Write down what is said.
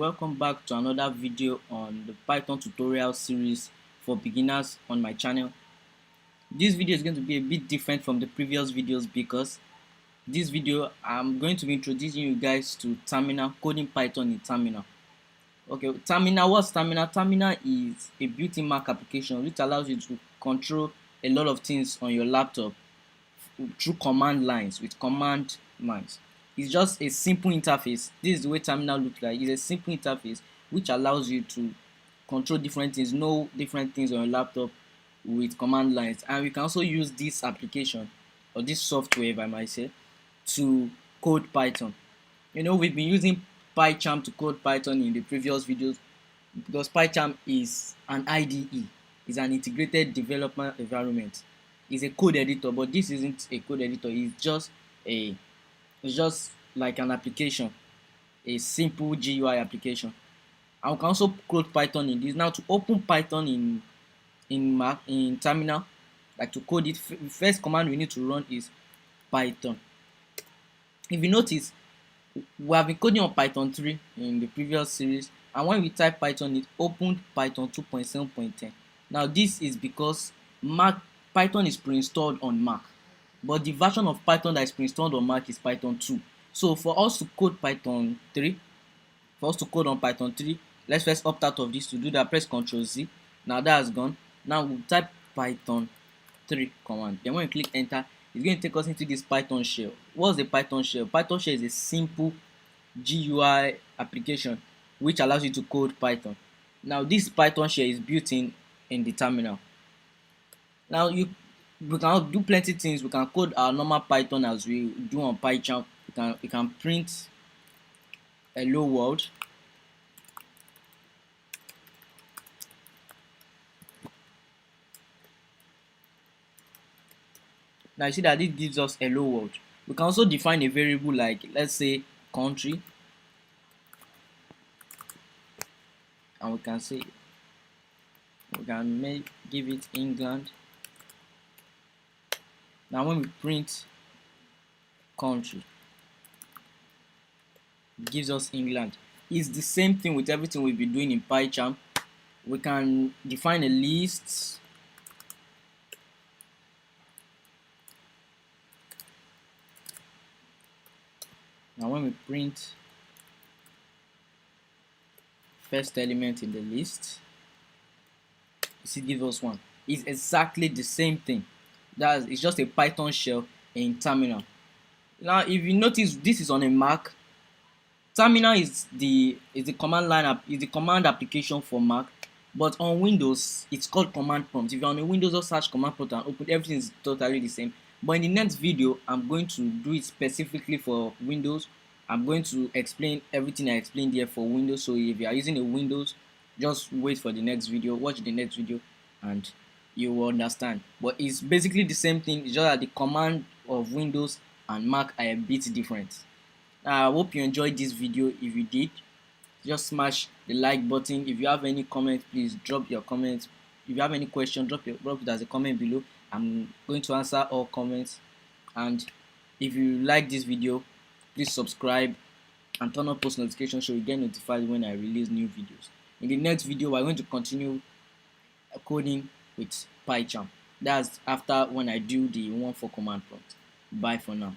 welcome back to another video on the Python tutorial series for beginners on my channel. This video is going to be a bit different from the previous videos because this video I'm going to be introducing you guys to Terminal, coding Python in Terminal. Okay, Terminal, what's Terminal? Terminal is a built-in Mac application which allows you to control a lot of things on your laptop through command lines, with command lines. It's just a simple interface. This is the way terminal looks like. It's a simple interface which allows you to control different things, know different things on your laptop with command lines. And we can also use this application or this software, if I might say, to code Python. You know, we've been using PyCharm to code Python in the previous videos because PyCharm is an IDE, it's an integrated development environment. It's a code editor, but this isn't a code editor. It's just like an application, a simple GUI application. And we can also code Python in this. Now, to open Python in terminal, like to code it, the first command we need to run is Python. If you notice, we have been coding on Python 3 in the previous series, and when we type Python, it opened Python 2.7.10. Now, this is because Python is pre-installed on Mac, but the version of Python that is pre-installed on Mac is Python 2. So for us to code Python 3, for us to code on Python 3, let's first opt out of this. To do that, press Ctrl Z. Now that has gone. Now we'll type Python 3 command. Then when you click enter, it's going to take us into this Python shell. What's the Python shell? Python shell is a simple GUI application which allows you to code Python. Now this Python shell is built in the terminal. Now we can do plenty things. We can code our normal Python as we do on PyCharm. We can print hello world. Now you see that this gives us hello world. We can also define a variable like, let's say, country, and we can say give it England. Now when we print country, it gives us England. It's the same thing with everything we've been doing in PyCharm. We can define a list. Now when we print first element in the list, you see it gives us 1. It's exactly the same thing. It's just a Python shell in terminal. Now if you notice, this is on a Mac. Terminal is the command line is the command application for Mac, but on Windows it's called command prompt. If you're on a Windows, just search command prompt and open, everything is totally the same. But in the next video, I'm going to do it specifically for Windows. I'm going to explain everything I explained here for Windows. So if you are using a Windows, just wait for the next video, watch the next video, and you will understand. But it's basically the same thing. It's just that the command of Windows and Mac are a bit different. I hope you enjoyed this video. If you did, just smash the like button. If you have any comment, please drop your comments. If you have any question, drop it as a comment below. I'm going to answer all comments. And if you like this video, please subscribe and turn on post notifications so you get notified when I release new videos. In the next video, we're going to continue coding with PyCharm. That's after when I do the one for command prompt. Bye for now.